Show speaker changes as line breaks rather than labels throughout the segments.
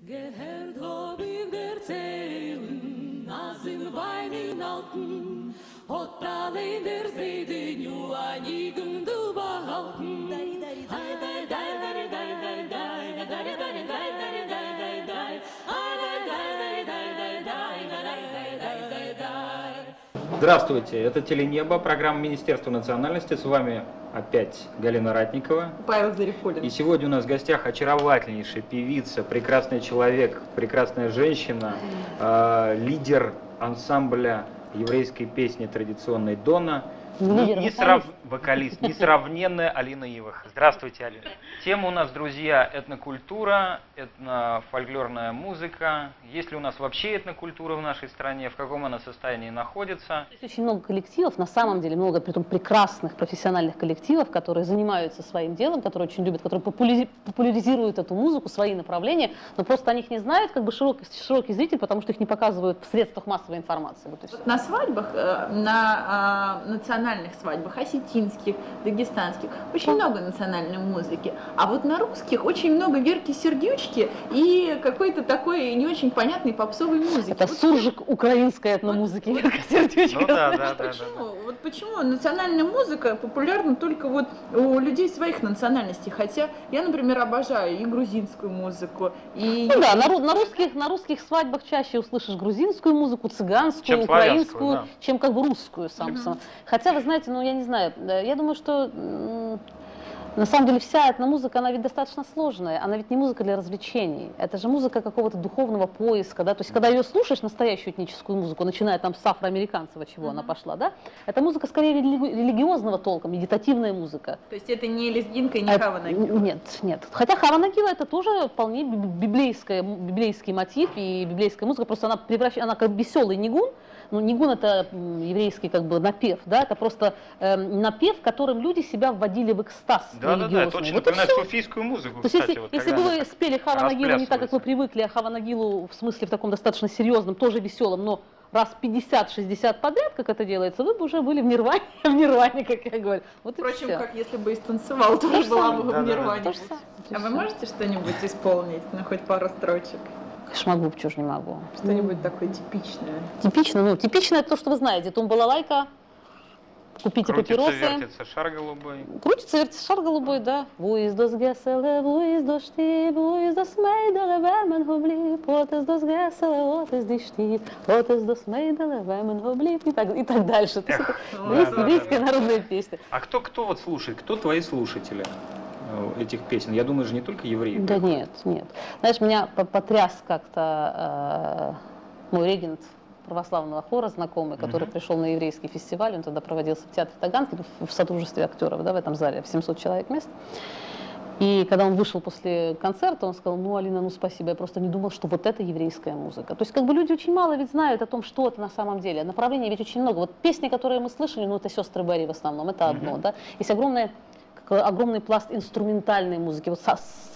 Gehört hab ich erzählen, als in Weinen alten, hat allein der See den Johannigen du behalten.
Здравствуйте, это «Теленебо», программа Министерства национальности. С вами опять Галина Ратникова.
Павел Зарифулин.
И сегодня у нас в гостях очаровательнейшая певица, прекрасный человек, прекрасная женщина, лидер ансамбля еврейской песни традиционной «Дона», вокалист, несравненная Алина Ивах. Здравствуйте, Алина. Тема у нас, друзья, этнокультура, этнофольклорная музыка. Есть ли у нас вообще этнокультура в нашей стране, в каком она состоянии находится?
Есть очень много коллективов, на самом деле много, притом прекрасных профессиональных коллективов, которые занимаются своим делом, которые очень любят, которые популяризируют эту музыку, свои направления, но просто о них не знают как бы широкий зритель, потому что их не показывают в средствах массовой информации. Вот
на свадьбах, на национальных свадьбах, осетинских, дагестанских, очень много национальной музыки. А вот на русских очень много Верки Сердючки и какой-то такой не очень понятной попсовой музыки.
Это вот суржик украинской этномузыки, Верка Сердючка.
Ну, да.
Вот почему национальная музыка популярна только вот у людей своих национальностей? Хотя я, например, обожаю и грузинскую музыку, и...
Ну да, на русских свадьбах чаще услышишь грузинскую музыку, цыганскую, украинскую, да, чем как бы русскую сам. Хотя, вы знаете, ну я не знаю, я думаю, что на самом деле вся эта музыка, она ведь достаточно сложная, она ведь не музыка для развлечений, это же музыка какого-то духовного поиска, да, то есть когда ее слушаешь, настоящую этническую музыку, начиная там с афроамериканцев, от чего она пошла, да, это музыка скорее религиозного толка, медитативная музыка.
То есть это не лезгинка и не Хава Нагила?
Нет, хотя Хава Нагила это тоже вполне библейский мотив и библейская музыка, просто она как веселый нигун. Ну, нигун это еврейский как бы напев, да, это просто напев, которым люди себя вводили в экстаз религиозный.
Да, это очень напоминает суфийскую музыку,
то
кстати.
Есть, если бы вы спели Хава Нагилу не так, как вы привыкли, а Хава Нагилу в смысле в таком достаточно серьезном, тоже веселом, но раз 50-60 подряд, как это делается, вы бы уже были в нирване, как я говорю. Вот
впрочем, как если бы и станцевал, то уже была бы в нирване.
А
вы можете что-нибудь исполнить, ну хоть пару строчек?
Конечно, могу, почему же не могу.
Что-нибудь такое типичное.
Типичное это то, что вы знаете. Тум-балалайка, купите папиросы.
Вертится шар голубой.
Крутится, вертится шар голубой, да. Вуиздос геселе, вуиздос шти, вуиздос мейделе, вемен губли, потездос геселе, отез дишти, потездос мейделе, вемен губли, и так дальше. То есть еврейская народная песня.
А кто вот слушает? Кто твои слушатели этих песен? Я думаю, же не только евреи.
Да нет. Знаешь, меня потряс как-то мой регент православного хора, знакомый, который пришел на еврейский фестиваль, он тогда проводился в театре Таганки, в содружестве актеров, да, в этом зале, в 700 человек мест. И когда он вышел после концерта, он сказал: ну, Алина, ну спасибо, я просто не думал, что вот это еврейская музыка. То есть как бы люди очень мало ведь знают о том, что это на самом деле. Направлений ведь очень много. Вот песни, которые мы слышали, ну это сестры Берри в основном, это одно, да. Есть огромный пласт инструментальной музыки, вот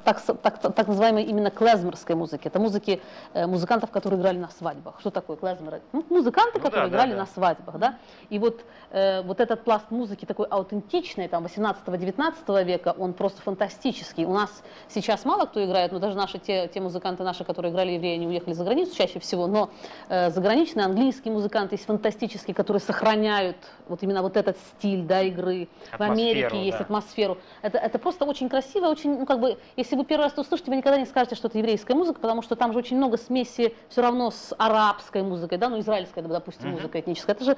так называемой именно клезмерской музыки. Это музыки музыкантов, которые играли на свадьбах. Что такое клезмеры? Ну, музыканты, которые играли на свадьбах, да. И вот этот пласт музыки такой аутентичный, там, 18-19 века, он просто фантастический. У нас сейчас мало кто играет, но даже те музыканты наши, которые играли евреи, они уехали за границу чаще всего, но заграничные английские музыканты есть фантастические, которые сохраняют вот именно вот этот стиль, да, игры. В Америке есть атмосферу. Это просто очень красиво, очень, ну, как бы, если вы первый раз это услышите, вы никогда не скажете, что это еврейская музыка, потому что там же очень много смеси все равно с арабской музыкой, да, ну, израильская, допустим, музыка этническая. Это же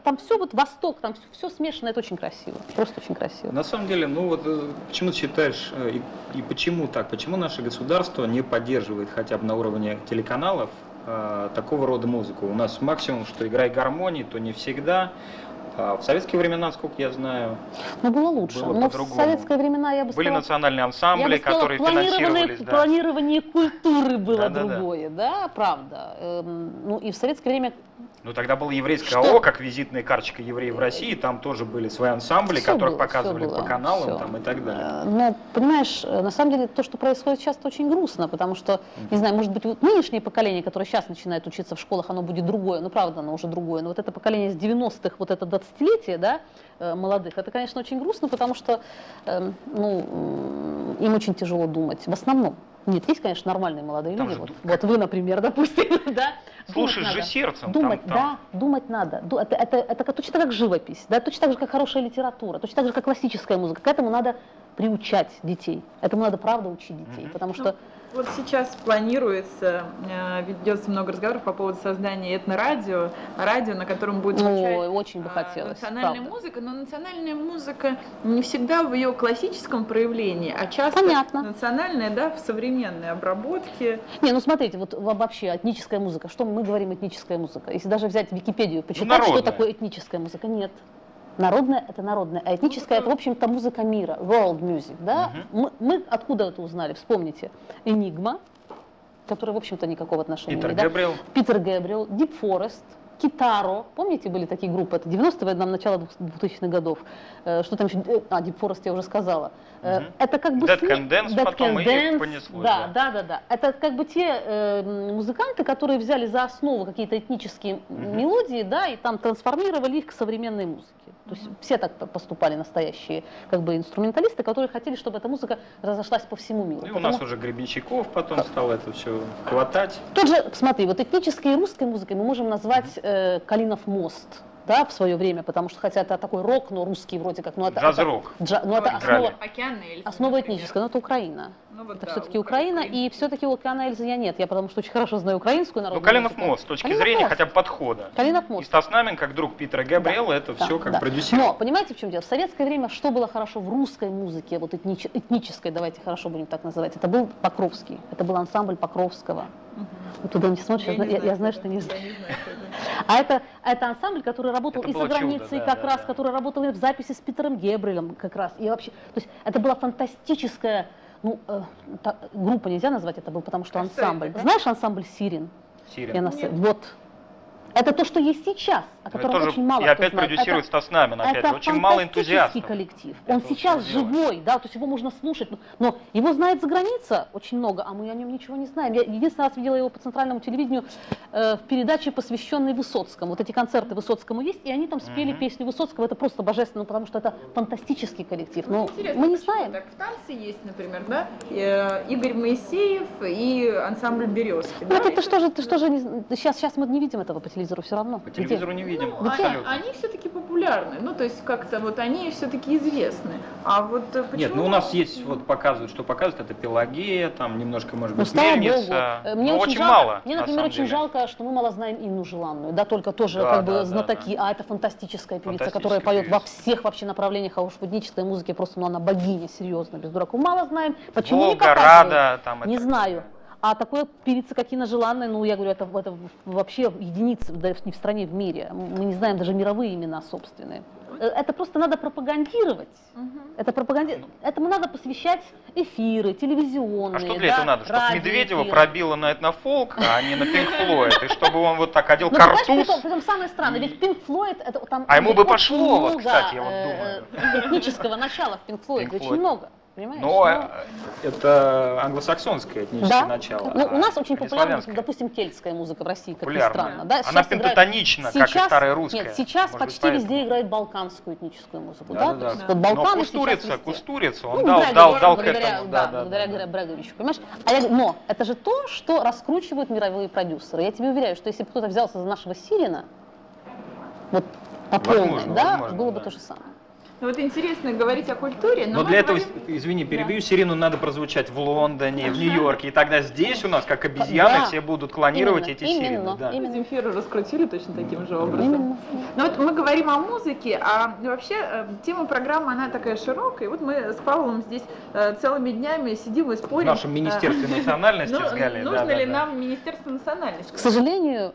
там все вот Восток, там все смешано, это очень красиво, просто очень красиво.
На самом деле, ну вот почему ты считаешь, и почему так, почему наше государство не поддерживает хотя бы на уровне телеканалов такого рода музыку? У нас максимум, что играй гармонии, то не всегда. В советские времена, сколько я знаю,
было лучше. Но в советские времена, я бы сказала,
были национальные ансамбли, которые финансировались.
Планирование культуры было другое, да, правда. Ну и в советское время...
Ну тогда было еврейское АО, как визитная карточка евреев в России, там тоже были свои ансамбли, которых показывали по каналам там, и так далее.
Но, понимаешь, на самом деле то, что происходит сейчас, очень грустно, потому что, не знаю, может быть, вот нынешнее поколение, которое сейчас начинает учиться в школах, оно будет другое, ну правда, оно уже другое, но вот это поколение с 90-х, вот это 20-летие, да, молодых, это, конечно, очень грустно, потому что, ну, им очень тяжело думать, в основном. Нет, есть, конечно, нормальные молодые
Там
люди.
же
Вот вы, например, допустим, да?
Слушаешь
Думать
же
надо.
сердцем.
Думать,
там.
да, думать надо. Это точно так, как живопись, да, точно так же, как хорошая литература, точно так же, как классическая музыка. К этому надо приучать детей. Этому надо, правда, учить детей, потому что...
Вот сейчас планируется, ведется много разговоров по поводу создания этнорадио, радио, на котором будет звучать
Ой, очень бы хотелось,
национальная
правда.
музыка, но национальная музыка не всегда в ее классическом проявлении, а часто
Понятно.
национальная, да, в современной обработке.
Не, ну смотрите, вот вообще этническая музыка, что мы говорим этническая музыка? Если даже взять Википедию, почитать,
народная.
что такое этническая музыка, нет. Народная – это народная, а этническая – это, в общем-то, музыка мира, world music, да? Мы откуда это узнали? Вспомните. Энигма, который, в общем-то, никакого отношения не имеет.
Гэбриэл.
Питер Гэбриэл, Deep Forest, Китаро. Помните, были такие группы? Это 90-е, начало 2000-х годов. Что там еще? Deep Forest я уже сказала. Это как бы...
Dead Can Dance,
Dead
потом
Can
и
Dance,
понеслось.
Да. Это как бы те музыканты, которые взяли за основу какие-то этнические мелодии, да, и там трансформировали их к современной музыке. То есть все так поступали, настоящие как бы инструменталисты, которые хотели, чтобы эта музыка разошлась по всему миру.
И у нас уже Гребенщиков потом стал это все хватать.
Тут же, смотри, вот этнической и русской музыкой мы можем назвать Калинов мост, да, в свое время, потому что, хотя это такой рок, но русский вроде как, ну это...
Джаз-рок.
Ну это
Играли.
Океан
основа
Эльзы,
этническая, но это Украина.
Ну, вот
Это
да,
все-таки Украина, и все-таки у Океана Эльзы я нет, я потому что очень хорошо знаю украинскую
Ну,
народную
Калинов
музыку.
мост, с точки
Калинов
зрения
мост.
хотя бы подхода.
Калинов
И
мост.
Стас Намин, как друг Питера Гэбриэла, это все как
Да.
продюсировал.
Но, понимаете, в чем дело? В советское время что было хорошо в русской музыке, вот этнической, давайте хорошо будем так называть, это был Покровский, это был ансамбль Покровского. Вот туда не смотришь, я знаю, что не знаю. А это ансамбль, который работал
Это
и за
было
границей,
чудо, да,
как
да,
раз,
да.
который работал и в записи с Питером Гэбриэлем, как раз. И вообще, то есть это была фантастическая, ну, группа нельзя назвать это был, потому что
А что
ансамбль.
это, да?
Знаешь ансамбль Сирин?
Сирин.
Вот. Это то, что есть сейчас, о
Ну,
котором
тоже
очень мало
и
кто
опять
знает.
продюсирует Стас Намин, опять
Это
же, очень мало
фантастический
энтузиастов.
коллектив.
для
Он
того,
сейчас
чтобы делать.
живой, да, то есть его можно слушать, но его знает за граница очень много, а мы о нем ничего не знаем. Я единственный раз видела его по центральному телевидению в передаче, посвященной Высоцкому. Вот эти концерты Высоцкому есть, и они там спели песни Высоцкого. Это просто божественно, потому что это фантастический коллектив. Но
Интересно,
мы не
почему
знаем.
так? В танце есть, например, да, Игорь Моисеев и ансамбль «Березки».
Ну,
да?
это
И
ты что же, сейчас мы не видим этого по телевизору все равно.
По
Где?
телевизору не видим.
Ну,
абсолютно.
они все-таки популярны, ну то есть как-то вот они все-таки известны. А вот почему?
Нет, ну у нас есть, вот показывают, что показывают, это Пелагея, там немножко, может
Ну,
быть,
слава
Мельница,
Богу. Мне
но
очень
очень
жалко,
мало,
мне,
на
например,
самом
очень
деле.
жалко, что мы мало знаем Инну Желанную, да, только тоже
Да,
как бы
да,
знатоки,
да.
а это фантастическая певица,
Фантастическая
которая поет во
певица.
всех вообще направлениях, а уж в этнической музыке просто, ну, она богиня, серьезно, без дураков. Мало знаем, почему не
Волга,
показывают,
Рада, там
не
это-
знаю. А такой певица, как Инна Желанная, ну, я говорю, это вообще единицы, да, не в стране, в мире. Мы не знаем даже мировые имена собственные. Это просто надо пропагандировать. Этому надо посвящать эфиры, телевизионные.
А что для этого надо? Чтобы
радиоэфиры.
Медведева пробила на этнофолк, а не на Пинк Флойд, и чтобы он вот так одел
Ну, понимаешь,
картуз.
притом самое странное, ведь Pink Floyd, это там
А ему бы
очень
пошло, вот,
много,
кстати, я вот думаю.
этнического начала в Pink Floyd,
Pink
очень
Floyd.
много. Понимаешь?
Но это англосаксонское этническое
Да.
начало.
Ну, у нас
а
очень
не
популярна,
славянское.
допустим, кельтская музыка в России, как ни
Популярна.
странно. Да?
Она
Сейчас играет-
пентатонична, как и старая русская.
Нет, сейчас
Может быть,
почти
поэтому.
везде играет балканскую этническую музыку.
Да,
Да,
да,
То есть
да.
вот
Но
Балканы сейчас
Кустурица,
везде.
он
Ну,
дал к
благодаря,
этому.
да, благодаря Бреговичу, понимаешь? Но это же то, что раскручивают мировые продюсеры. Я тебе уверяю, что если бы кто-то взялся за нашего Сирина, вот по полной,
Возможно,
да,
возможно,
было бы
да.
то же самое.
Ну, вот интересно говорить о культуре, но
Но
мы
для этого,
говорим-
извини, перебью, Сирину надо прозвучать в Лондоне, в Нью-Йорке, и тогда здесь у нас, как обезьяны,
Да.
все будут клонировать
Именно,
эти Сирины.
именно,
Да.
именно.
Земфиру раскрутили точно таким же образом.
Именно.
Ну вот мы говорим о музыке, а вообще тема программы, она такая широкая. И вот мы с Павлом здесь целыми днями сидим и
В
спорим.
нашем Министерстве национальности
Ну,
с Галей.
нужно
да,
ли
да,
нам Министерство национальности?
К сожалению,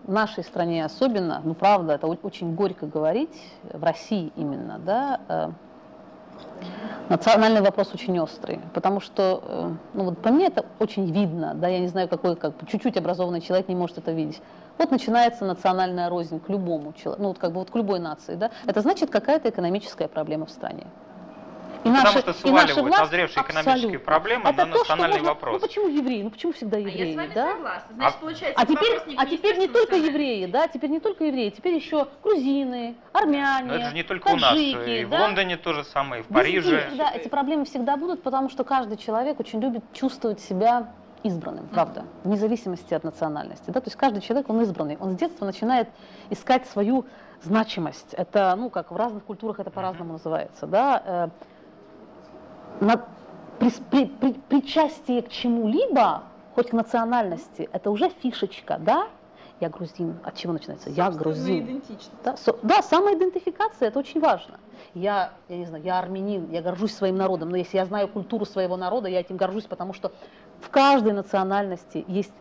в нашей стране особенно, ну правда, это очень горько говорить, в России именно, да, национальный вопрос очень острый, потому что, ну вот по мне это очень видно, да, я не знаю, какой, как бы чуть-чуть образованный человек не может это видеть. Вот начинается национальная рознь к любому человеку, ну вот как бы вот к любой нации, да, это значит какая-то экономическая проблема в стране. И
Потому
наши,
что
и наша
сваливают
власть
назревшие экономические
абсолютно.
проблемы
Это
на
то, что
национальный
можно-
вопрос.
Ну почему евреи? Ну почему всегда
А я
евреи,
с вами
да?
согласна. Значит, получается,
А
это
теперь,
вопрос не к
а теперь не
Министерству
только
национальной
евреи, да, теперь не только евреи, теперь еще грузины, армяне,
Но это же не только у нас.
таджики,
И в
да?
Лондоне то же самое, и в
Везде,
Париже.
да, эти проблемы всегда будут, потому что каждый человек очень любит чувствовать себя избранным, правда, вне зависимости от национальности. Да? То есть каждый человек, он избранный. Он с детства начинает искать свою значимость. Это, ну, как в разных культурах это по-разному называется. Да? Причастие к чему-либо, хоть к национальности, это уже фишечка, да? Я грузин. От чего начинается? Я грузин.
идентичность.
Да, да, самоидентификация, это очень важно. Я не знаю, я армянин, я горжусь своим народом, но если я знаю культуру своего народа, я этим горжусь, потому что в каждой национальности есть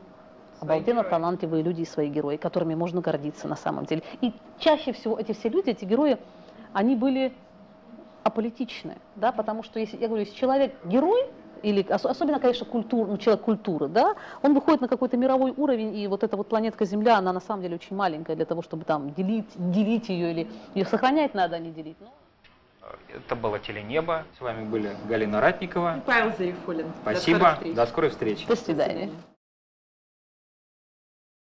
обалденно талантливые люди и свои герои, которыми можно гордиться на самом деле. И чаще всего эти все люди, эти герои, они были аполитичны, да, потому что, если, я говорю, если человек герой, или особенно, конечно, человек культуры, да, он выходит на какой-то мировой уровень, и вот эта вот планетка Земля, она на самом деле очень маленькая для того, чтобы там делить ее, или ее сохранять надо, а не делить.
Это было «Теленебо». С вами были Галина Ратникова.
Павел Зарифуллин.
Спасибо. До скорой встречи.
До свидания.